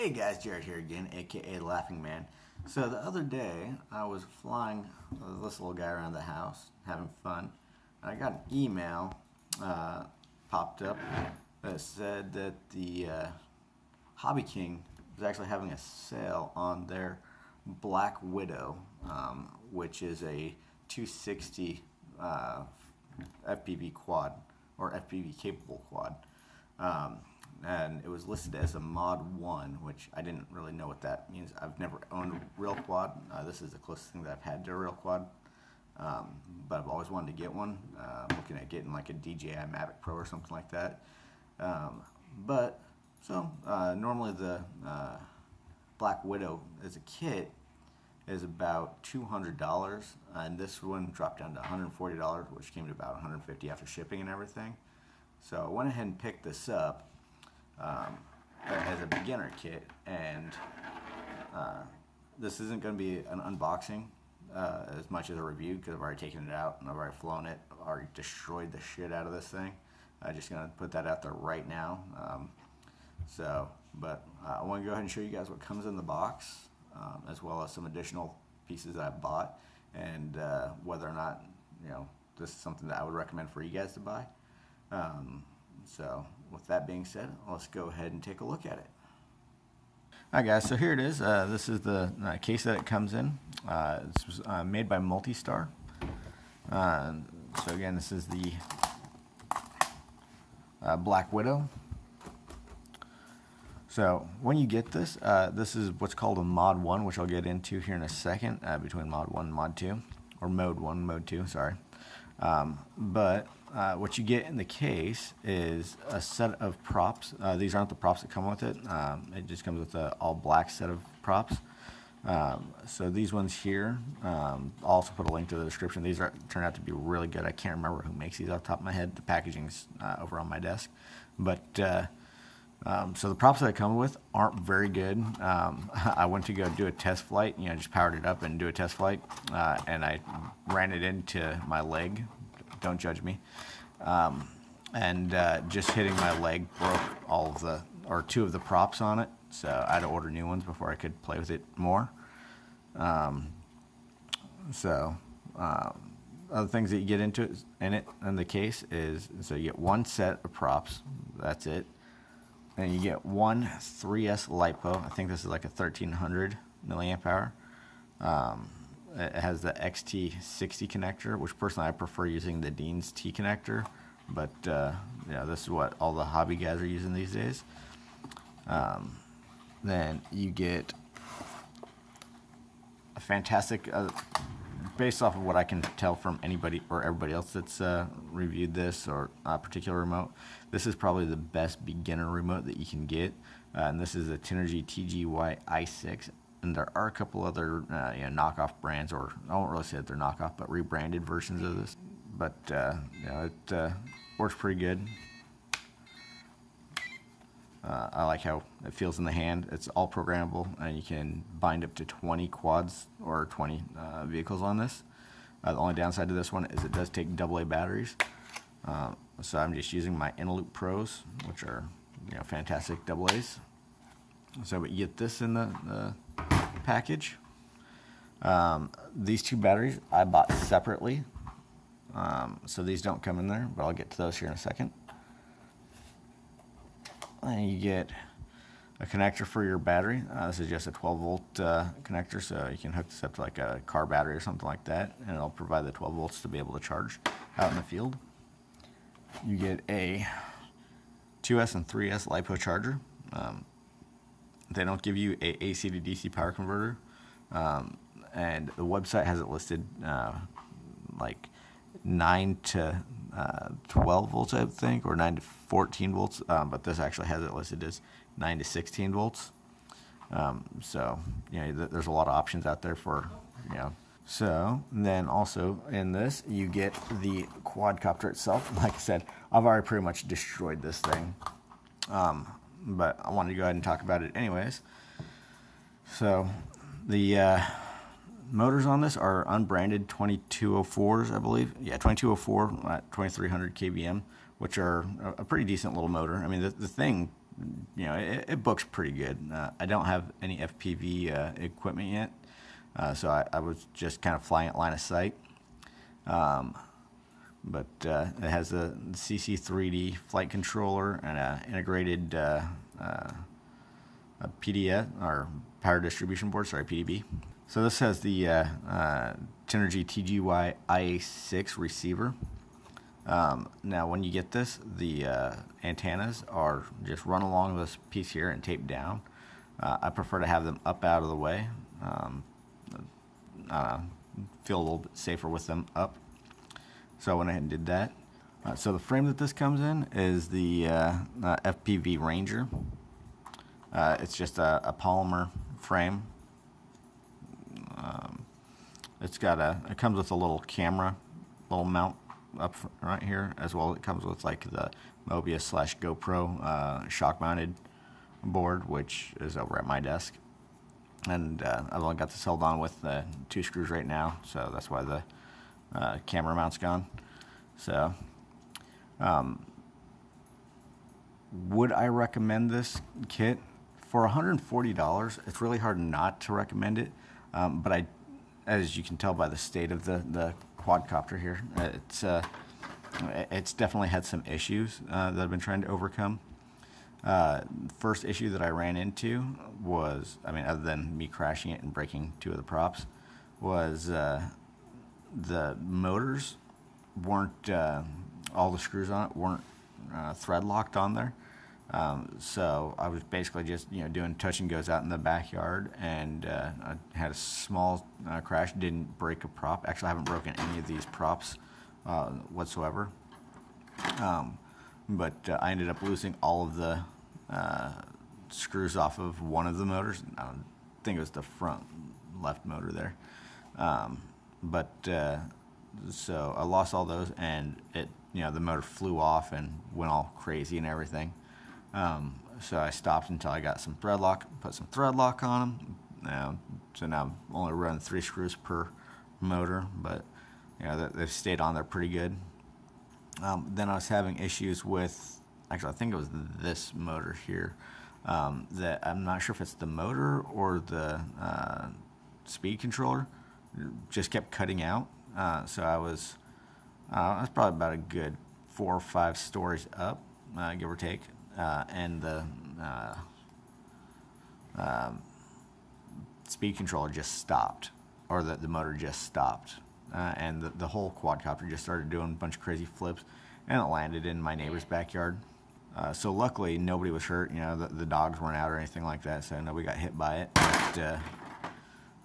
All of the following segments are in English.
Hey guys, Jared here again, aka Laughing Man. So the other day, I was flying this little guy around the house, having fun, and I got an email popped up that said that the HobbyKing was actually having a sale on their Black Widow, which is a 260 FPV quad, or FPV capable quad. And it was listed as a Mod 1, which I didn't really know what that means. I've never owned a real quad. This is the closest thing that I've had to a real quad. But I've always wanted to get one. I'm looking at getting like a DJI Mavic Pro or something like that. Normally the Black Widow as a kit is about $200, and this one dropped down to $140, which came to about $150 after shipping and everything. So I went ahead and picked this up as a beginner kit, and this isn't going to be an unboxing as much as a review, because I've already taken it out and I've already flown it. I've already destroyed the shit out of this thing. I'm just going to put that out there right now. I want to go ahead and show you guys what comes in the box, as well as some additional pieces that I've bought, and whether or not this is something that I would recommend for you guys to buy. So with that being said, let's go ahead and take a look at it. Alright guys, so here it is. This is the case that it comes in. This was made by Multistar. So again, this is the Black Widow. So when you get this, this is what's called a Mod 1, which I'll get into here in a second, between Mod 1 and Mod 2, or Mode 1 and Mode 2, sorry. What you get in the case is a set of props. These aren't the props that come with it. It just comes with an all black set of props. So these ones here, I'll also put a link to the description. These turn out to be really good. I can't remember who makes these off the top of my head. The packaging's over on my desk. So the props that I come with aren't very good. I went to go do a test flight, just powered it up and do a test flight, and I ran it into my leg. Don't judge me. Just hitting my leg broke two of the props on it, so I had to order new ones before I could play with it more. Other things that you get into in the case is, so you get one set of props, that's it. And you get one 3S LiPo. I think this is like a 1300 milliamp hour. It has the XT60 connector, which personally I prefer using the Dean's T connector, but this is what all the hobby guys are using these days. Then you get a fantastic, based off of what I can tell from anybody or everybody else that's reviewed this or a particular remote, this is probably the best beginner remote that you can get. And this is a Tenergy TGY i6. And there are a couple other knockoff brands, or I won't really say that they're knockoff, but rebranded versions of this. But it works pretty good. I like how it feels in the hand. It's all programmable, and you can bind up to 20 quads or 20 vehicles on this. The only downside to this one is it does take AA batteries. So I'm just using my Inaloop Pros, which are fantastic AA's. But you get this in the package. These two batteries I bought separately, so these don't come in there, but I'll get to those here in a second. And you get a connector for your battery. This is just a 12-volt connector, so you can hook this up to like a car battery or something like that, and it'll provide the 12 volts to be able to charge out in the field. You get a 2S and 3S LiPo charger. They don't give you a AC to DC power converter, and the website has it listed like 9 to 12 volts, I think, or 9 to 14 volts, but this actually has it listed as 9 to 16 volts. There's a lot of options out there for, So then also in this, you get the quadcopter itself. Like I said, I've already pretty much destroyed this thing. But I wanted to go ahead and talk about it anyways. So the motors on this are unbranded 2204s, I believe. Yeah, 2204 at 2300 kVM, which are a pretty decent little motor. I mean, the thing it books pretty good. I don't have any FPV equipment yet, so I was just kind of flying at line of sight. But it has a CC3D flight controller and an integrated a PDS, or power distribution board, sorry, PDB. So this has the Tenergy TGY IA6 receiver. Now when you get this, the antennas are just run along this piece here and taped down. I prefer to have them up out of the way. Feel a little bit safer with them up. So I went ahead and did that. So the frame that this comes in is the FPV Ranger. It's just a polymer frame. It comes with a little camera, little mount up right here, as well. It comes with like the Mobius / GoPro shock mounted board, which is over at my desk. And I've only got this held on with 2 screws right now, so that's why the camera mount's gone. So would I recommend this kit? For $140, it's really hard not to recommend it. But as you can tell by the state of the quadcopter here, it's definitely had some issues that I've been trying to overcome. First issue that I ran into was, other than me crashing it and breaking 2 of the props, was the motors weren't, all the screws on it weren't thread locked on there. So I was basically just doing touch and goes out in the backyard, and I had a small crash. Didn't break a prop. Actually, I haven't broken any of these props whatsoever. But I ended up losing all of the screws off of one of the motors. I think it was the front left motor there. So I lost all those, and the motor flew off and went all crazy and everything. So I stopped until I got some thread lock, put some thread lock on them. So now I'm only running 3 screws per motor, but they've stayed on there pretty good. Then I was having issues with, actually I think it was this motor here, that I'm not sure if it's the motor or the speed controller, just kept cutting out. So I was probably about a good 4 or 5 stories up, give or take, and the speed controller just stopped, or the motor just stopped, and the whole quadcopter just started doing a bunch of crazy flips, and it landed in my neighbor's backyard. So luckily nobody was hurt. The dogs weren't out or anything like that, so nobody got hit by it. But,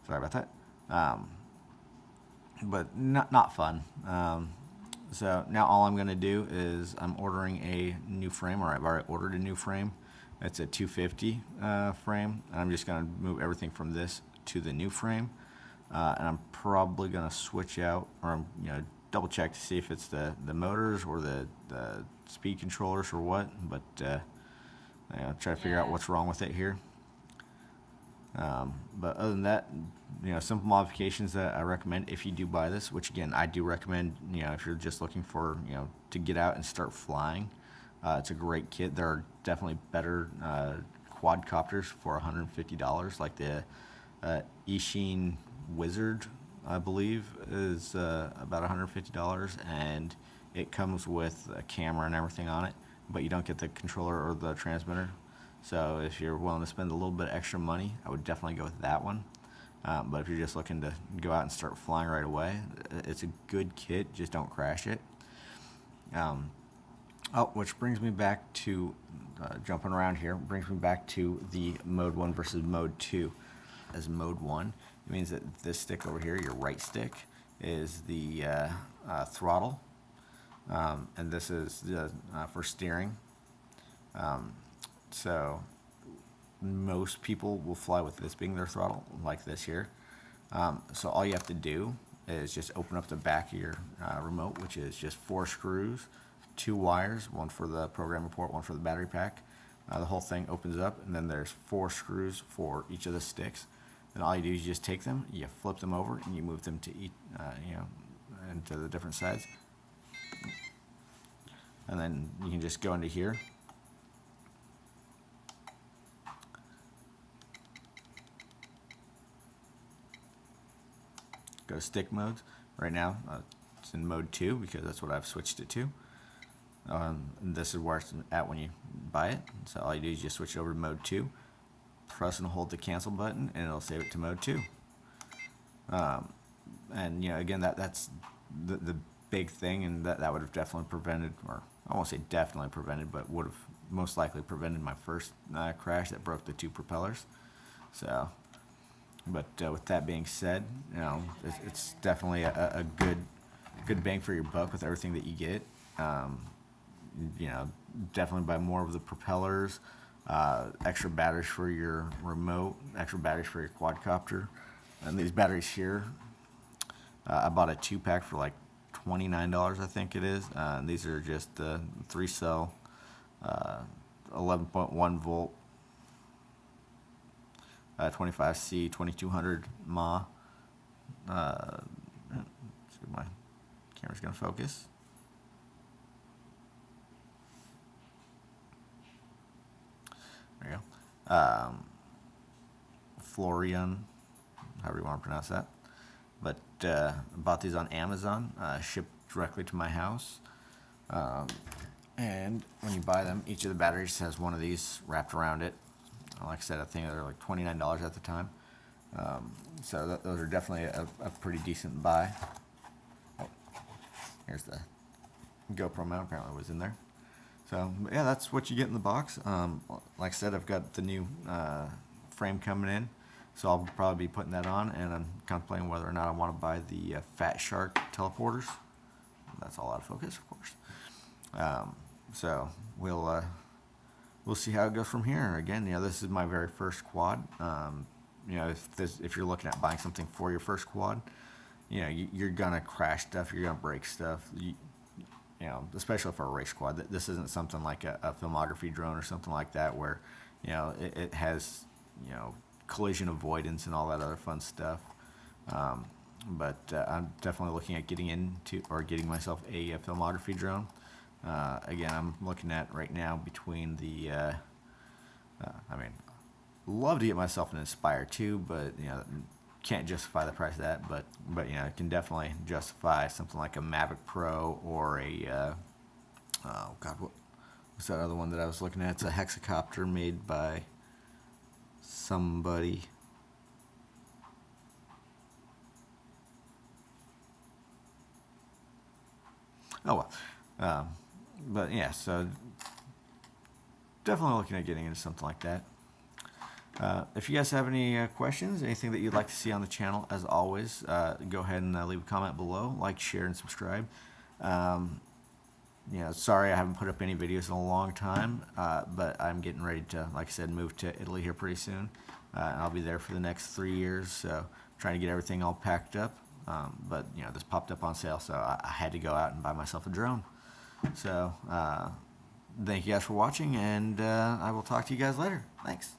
sorry about that. But not fun. So now all I'm going to do is I'm ordering a new frame, or I've already ordered a new frame. It's a 250 frame, and I'm just going to move everything from this to the new frame. And I'm probably going to switch out, or double check to see if it's the motors or the speed controllers or what. But try to figure out what's wrong with it here. But other than that, simple modifications that I recommend if you do buy this, which again, I do recommend, if you're just looking for, to get out and start flying, it's a great kit. There are definitely better quadcopters for $150, like the Ishin Wizard, I believe, is about $150, and it comes with a camera and everything on it, but you don't get the controller or the transmitter. So if you're willing to spend a little bit extra money, I would definitely go with that one. But if you're just looking to go out and start flying right away, it's a good kit. Just don't crash it. Which brings me back to, jumping around here, brings me back to the Mode 1 versus Mode 2. As Mode 1, it means that this stick over here, your right stick, is the throttle. And this is for steering. So most people will fly with this being their throttle, like this here. So all you have to do is just open up the back of your remote, which is just 4 screws, 2 wires, one for the programming port, one for the battery pack. The whole thing opens up, and then there's 4 screws for each of the sticks. And all you do is you just take them, you flip them over, and you move them to each, into the different sides. And then you can just go into here. go to stick modes. Right now, it's in mode 2 because that's what I've switched it to. This is where it's at when you buy it. So all you do is just switch it over to mode 2, press and hold the cancel button, and it'll save it to mode 2. And again, that's the big thing, and that would have definitely prevented, or I won't say definitely prevented, but would have most likely prevented my first crash that broke the 2 propellers. So, but with that being said, it's definitely a good bang for your buck with everything that you get. Definitely buy more of the propellers, extra batteries for your remote, extra batteries for your quadcopter, and these batteries here. I bought a 2-pack for like $29, I think it is. And these are just 3-cell, 11.1 volt, 25C, 2200 mAh. See if my camera's gonna focus. There you go. Florian, however you want to pronounce that. But bought these on Amazon, shipped directly to my house. And when you buy them, each of the batteries has one of these wrapped around it. Like I said, I think they're like $29 at the time. So those are definitely a pretty decent buy. Oh, here's the GoPro mount, apparently was in there. So yeah, that's what you get in the box. Like I said, I've got the new frame coming in, so I'll probably be putting that on, and I'm contemplating whether or not I want to buy the Fat Shark teleporters. That's all out of focus, of course. So we'll see how it goes from here. Again, this is my very first quad. If you're looking at buying something for your first quad, you're gonna crash stuff, you're gonna break stuff. Especially for a race quad. This isn't something like a filmography drone or something like that where, it has, collision avoidance and all that other fun stuff. But I'm definitely looking at getting myself a filmography drone. Again, I'm looking at right now between the, love to get myself an Inspire 2, but, can't justify the price of that, but I can definitely justify something like a Mavic Pro or a oh god, what's that other one that I was looking at? It's a hexacopter made by somebody. Oh well, but yeah, so definitely looking at getting into something like that. If you guys have any questions, anything that you'd like to see on the channel, as always, go ahead and leave a comment below, like, share, and subscribe. Sorry I haven't put up any videos in a long time, but I'm getting ready to, like I said, move to Italy here pretty soon. And I'll be there for the next 3 years, so trying to get everything all packed up. But this popped up on sale, so I had to go out and buy myself a drone. So thank you guys for watching, and I will talk to you guys later. Thanks.